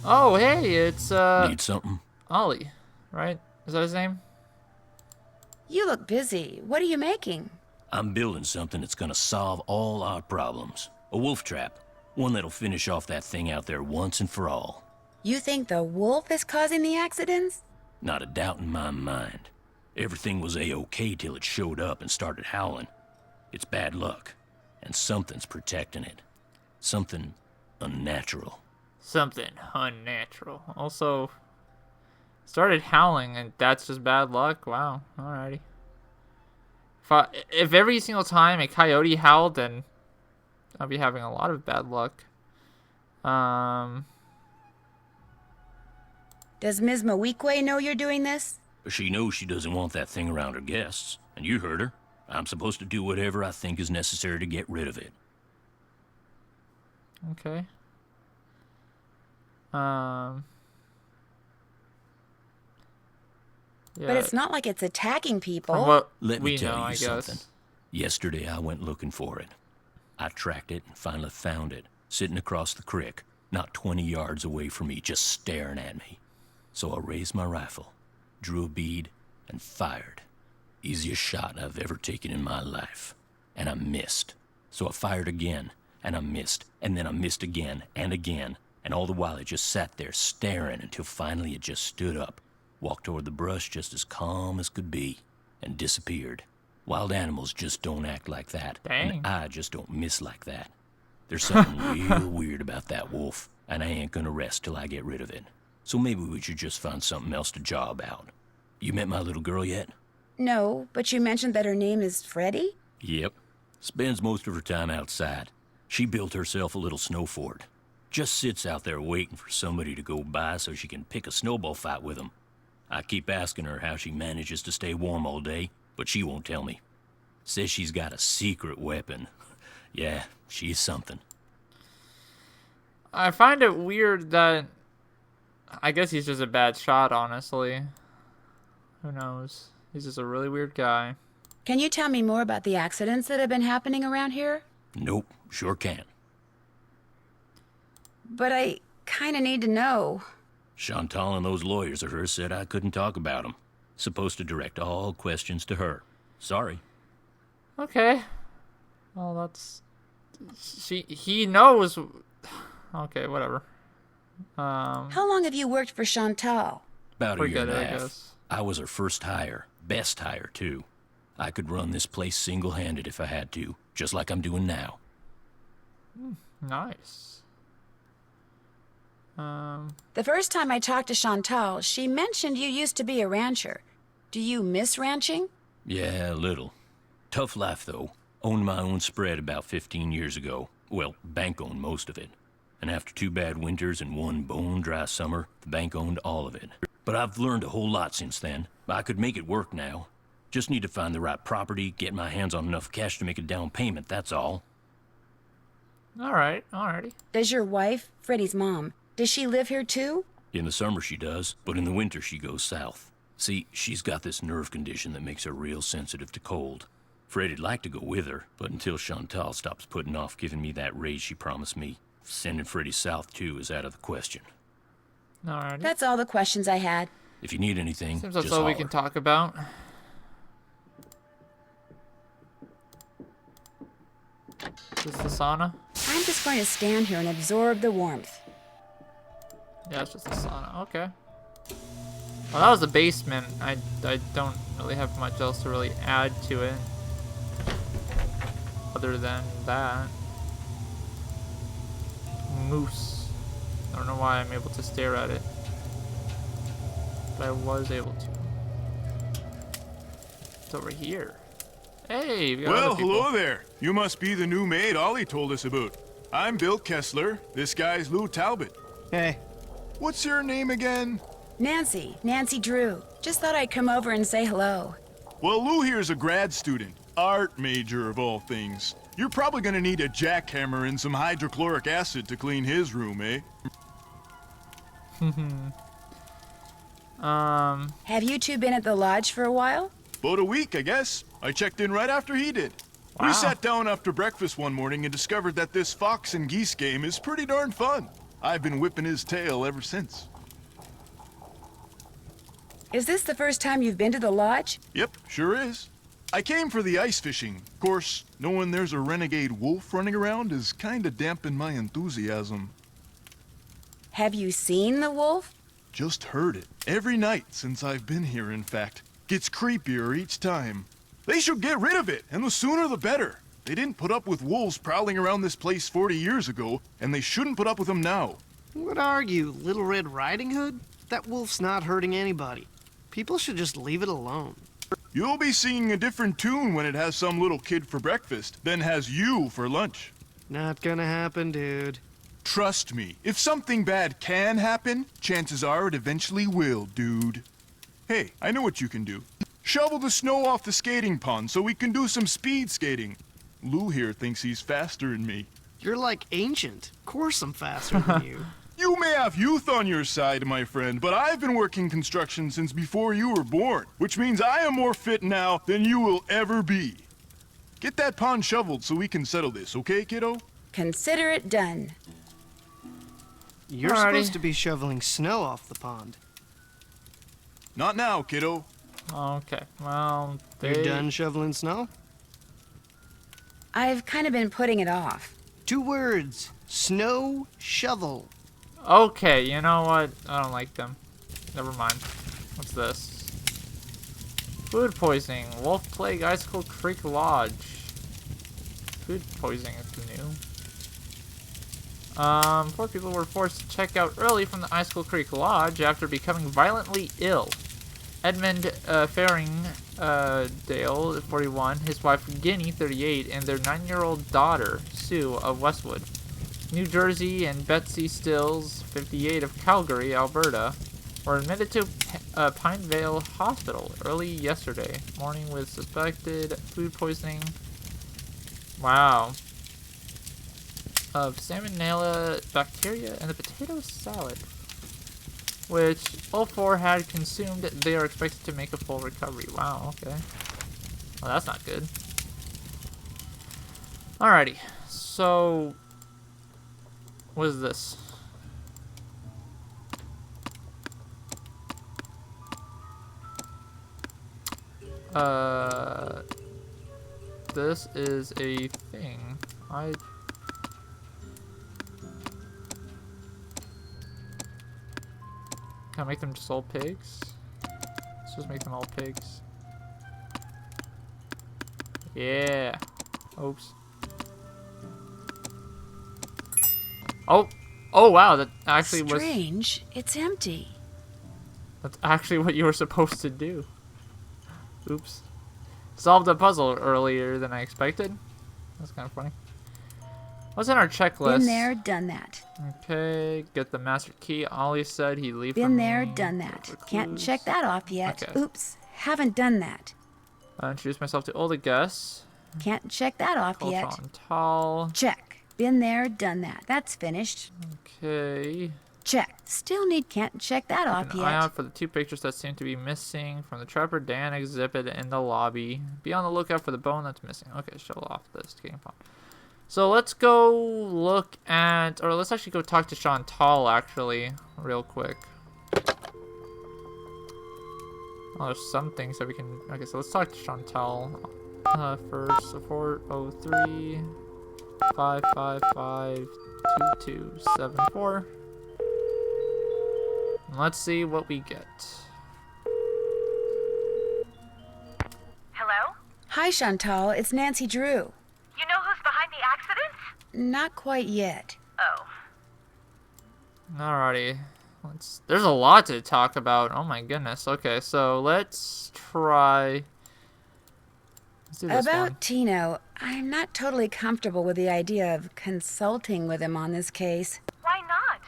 Oh, hey, it's Need something? Ollie, right? Is that his name? You look busy. What are you making? I'm building something that's gonna solve all our problems. A wolf trap. One that'll finish off that thing out there once and for all. You think the wolf is causing the accidents? Not a doubt in my mind. Everything was A-OK till it showed up and started howling. It's bad luck. And something's protecting it. Something unnatural. Something unnatural. Also, started howling, and that's just bad luck. Wow. Alrighty. If every single time a coyote howled, then I'll be having a lot of bad luck. Does Ms. Mawikwe know you're doing this? She knows she doesn't want that thing around her guests. And you heard her. I'm supposed to do whatever I think is necessary to get rid of it. Okay. Yeah. But it's not like it's attacking people. From what Let me we tell know, you I something. guess. Yesterday I went looking for it. I tracked it and finally found it, sitting across the creek, not 20 yards away from me, just staring at me. So I raised my rifle, drew a bead, and fired. Easiest shot I've ever taken in my life. And I missed. So I fired again, and I missed, and then I missed again, and all the while it just sat there staring until finally it just stood up, walked toward the brush just as calm as could be, and disappeared. Wild animals just don't act like that, Dang. and I just don't miss like that. There's something real weird about that wolf, and I ain't gonna rest till I get rid of it. So maybe we should just find something else to job out. You met my little girl yet? No, but you mentioned that her name is Freddie? Yep. Spends most of her time outside. She built herself a little snow fort. Just sits out there waiting for somebody to go by so she can pick a snowball fight with them. I keep asking her how she manages to stay warm all day, but she won't tell me. Says she's got a secret weapon. Yeah, she's something. I find it weird that... I guess he's just a bad shot, honestly. Who knows? He's just a really weird guy. Can you tell me more about the accidents that have been happening around here? Nope, sure can. But I kinda need to know. Chantal and those lawyers of hers said I couldn't talk about them. Supposed to direct all questions to her. Sorry. Okay. Well, that's... He knows... Okay, whatever. How long have you worked for Chantal? About a year and a I half. guess. I was her first hire. Best hire, too. I could run this place single-handed if I had to, just like I'm doing now. Nice. The first time I talked to Chantal, she mentioned you used to be a rancher. Do you miss ranching? Yeah, a little. Tough life, though. Owned my own spread about 15 years ago. Well, bank owned most of it. And after 2 bad winters and 1 bone-dry summer, the bank owned all of it. But I've learned a whole lot since then. I could make it work now. Just need to find the right property, get my hands on enough cash to make a down payment, that's all. Alrighty. Does your wife, Freddie's mom, does she live here too? In the summer she does, but in the winter she goes south. See, she's got this nerve condition that makes her real sensitive to cold. Freddie'd like to go with her, but until Chantal stops putting off giving me that raise she promised me, sending Freddie south too is out of the question. Alrighty. That's all the questions I had. If you need anything, Seems just that's all we holler. can talk about. Is this the sauna? I'm just going to stand here and absorb the warmth. Yeah, it's just a sauna. Okay. Well, that was the basement. I don't really have much else to really add to it. Other than that. Moose. I don't know why I'm able to stare at it. But I was able to. It's over here. Hey, we got Well, other people. hello there. You must be the new maid Ollie told us about. I'm Bill Kessler. This guy's Lou Talbot. Hey. What's your name again? Nancy Drew. Just thought I'd come over and say hello. Well, Lou here's a grad student. Art major of all things. You're probably gonna need a jackhammer and some hydrochloric acid to clean his room, eh? Have you two been at the lodge for a while? About a week, I guess. I checked in right after he did. Wow. We sat down after breakfast one morning and discovered that this fox and geese game is pretty darn fun. I've been whipping his tail ever since. Is this the first time you've been to the lodge? Yep, sure is. I came for the ice fishing. Of course, knowing there's a renegade wolf running around is kinda dampened my enthusiasm. Have you seen the wolf? Just heard it. Every night since I've been here, in fact. Gets creepier each time. They should get rid of it, and the sooner the better. They didn't put up with wolves prowling around this place 40 years ago, and they shouldn't put up with them now. What are you, Little Red Riding Hood? That wolf's not hurting anybody. People should just leave it alone. You'll be singing a different tune when it has some little kid for breakfast, then has you for lunch. Not gonna happen, dude. Trust me, if something bad can happen, chances are it eventually will, dude. Hey, I know what you can do. Shovel the snow off the skating pond so we can do some speed skating. Lou here thinks he's faster than me. You're like ancient. Of course I'm faster than you. You may have youth on your side, my friend, but I've been working construction since before you were born, which means I am more fit now than you will ever be. Get that pond shoveled so we can settle this, okay, kiddo? Consider it done. You're Alrighty. supposed to be shoveling snow off the pond. Not now, kiddo. Okay, well, You're done shoveling snow? I've kind of been putting it off. 2 words. Snow shovel. Okay, you know what? I don't like them. Never mind. What's this? Food poisoning. Wolf plague, Icicle Creek Lodge. Food poisoning is new. 4 people were forced to check out early from the Icicle Creek Lodge after becoming violently ill. Edmund Dale, 41, his wife Guinea, 38, and their 9-year-old daughter, Sue, of Westwood, New Jersey, and Betsy Stills, 58, of Calgary, Alberta, were admitted to Pinevale Hospital early yesterday morning with suspected food poisoning. Wow. Of salmonella bacteria in the potato salad, which all 4 had consumed. They are expected to make a full recovery. Wow, okay. Well, that's not good. Alrighty, so what is this? This is a thing. Can I make them just all pigs? Let's just make them all pigs. Yeah. Oops. Oh. Oh wow, that actually was... Strange. It's empty. That's actually what you were supposed to do. Oops. Solved a puzzle earlier than I expected. That's kind of funny. What's in our checklist? Been there, done that. Okay, get the master key. Ollie said he'd leave for Been there, me. done that. Look for Can't clues. check that off yet. Okay. Oops, haven't done that. Introduce myself to all the guests. Can't check that off Call yet. Chantal. Check. Been there, done that. That's finished. Okay. Check. Still need can't check that off Keep an eye yet. out for the 2 pictures that seem to be missing from the Trapper Dan exhibit in the lobby. Be on the lookout for the bone that's missing. Okay, shovel off the skating pond. So let's go look at, or let's actually go talk to Chantal actually, real quick. Oh, there's some things that we can, okay, so let's talk to Chantal. First, so 403 555 2274. And let's see what we get. Hello? Hi, Chantal. It's Nancy Drew. You know who's behind the accident? Not quite yet. Oh. Alrighty. There's a lot to talk about. Oh my goodness. Okay, so let's try. Let's do this About one. Tino, I'm not totally comfortable with the idea of consulting with him on this case. Why not?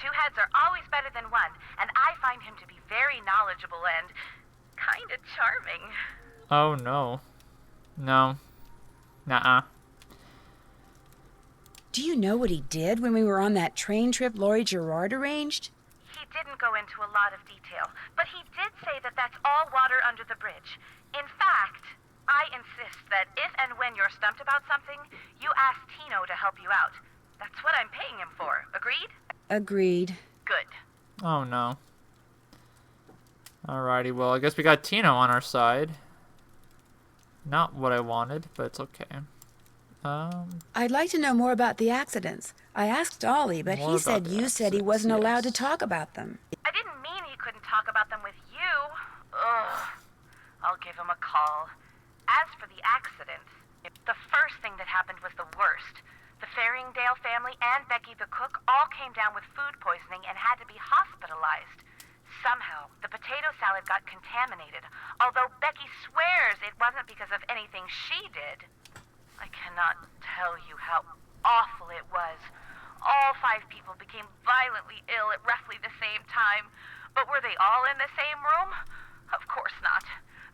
2 heads are always better than 1, and I find him to be very knowledgeable and kinda charming. Oh no. No. Nuh-uh. Do you know what he did when we were on that train trip Laurie Gerard arranged? He didn't go into a lot of detail, but he did say that that's all water under the bridge. In fact, I insist that if and when you're stumped about something, you ask Tino to help you out. That's what I'm paying him for. Agreed? Agreed. Good. Oh no. Alrighty, well, I guess we got Tino on our side. Not what I wanted, but it's okay. I'd like to know more about the accidents. I asked Ollie, but More he about said the you said he accidents, wasn't allowed to yes. talk about them. I didn't mean he couldn't talk about them with you. Ugh. I'll give him a call. As for the accidents, the first thing that happened was the worst. The Faringdale family and Becky the cook all came down with food poisoning and had to be hospitalized. Somehow, the potato salad got contaminated, although Becky swears it wasn't because of anything she did. I cannot tell you how awful it was. All 5 people became violently ill at roughly the same time. But were they all in the same room? Of course not.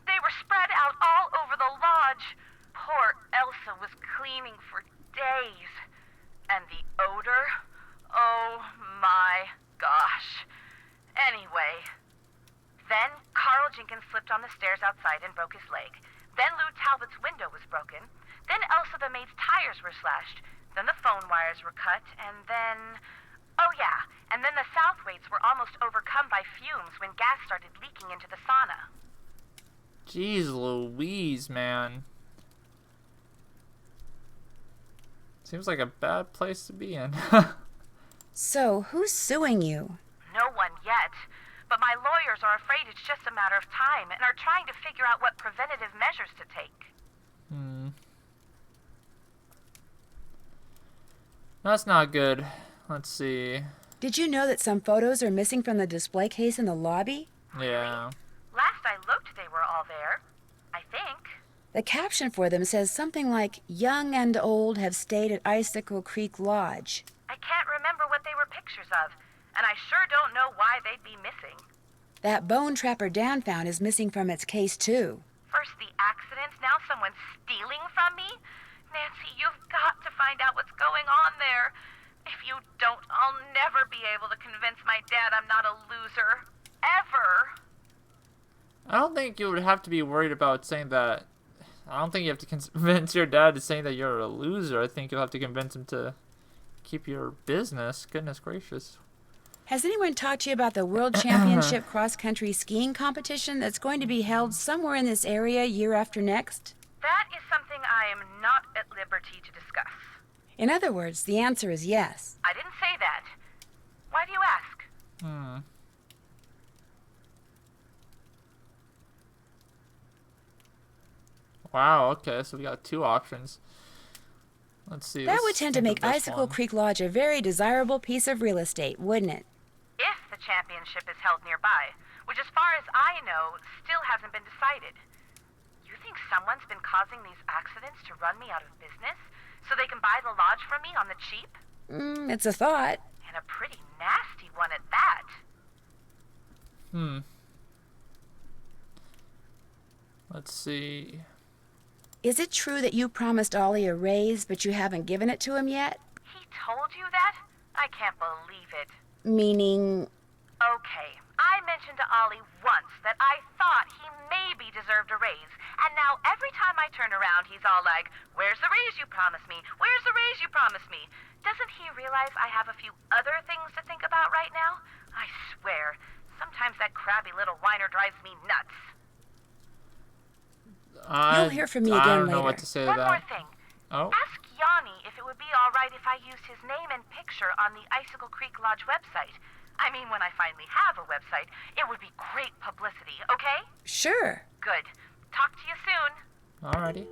They were spread out all over the lodge. Poor Elsa was cleaning for days. And the odor? Oh my gosh. Anyway, then Carl Jenkins slipped on the stairs outside and broke his leg. Then Lou Talbot's window was broken. Then Elsa the maid's tires were slashed. Then the phone wires were cut. And then... Oh yeah, and then the Southwaites were almost overcome by fumes when gas started leaking into the sauna. Jeez Louise, man. Seems like a bad place to be in. So, who's suing you? No one yet. But my lawyers are afraid it's just a matter of time and are trying to figure out what preventative measures to take. That's not good. Let's see. Did you know that some photos are missing from the display case in the lobby? Yeah. Last I looked, they were all there. I think. The caption for them says something like, "Young and old have stayed at Icicle Creek Lodge." I can't remember what they were pictures of, and I sure don't know why they'd be missing. That bone Trapper Dan found is missing from its case, too. First the accident, now someone's stealing from me? Nancy, you've got to find out what's going on there. If you don't, I'll never be able to convince my dad I'm not a loser. Ever. I don't think you would have to be worried about saying that. I don't think you have to convince your dad to saying that you're a loser. I think you'll have to convince him to keep your business. Goodness gracious. Has anyone talked to you about the World Championship cross-country skiing competition that's going to be held somewhere in this area year after next? That is something I am not at liberty to discuss. In other words, the answer is yes. I didn't say that. Why do you ask? Wow, okay, so we got 2 options. Let's see. That let's would tend to think make of this Icicle one. Creek Lodge a very desirable piece of real estate, wouldn't it? If the championship is held nearby, which as far as I know, still hasn't been decided. You think someone's been causing these accidents to run me out of business so they can buy the lodge from me on the cheap? It's a thought. And a pretty nasty one at that. Let's see. Is it true that you promised Ollie a raise, but you haven't given it to him yet? He told you that? I can't believe it. Meaning... Okay, I mentioned to Ollie once that I thought he maybe deserved a raise, and now every time I turn around, he's all like, "Where's the raise you promised me? Where's the raise you promised me?" Doesn't he realize I have a few other things to think about right now? I swear, sometimes that crabby little whiner drives me nuts. You'll hear from me I again don't know later. what to say to One that. more thing. Oh, Ask Yanni if it would be all right if I used his name and picture on the Icicle Creek Lodge website. I mean, when I finally have a website, it would be great publicity, okay? Sure. Good. Talk to you soon. alrighty.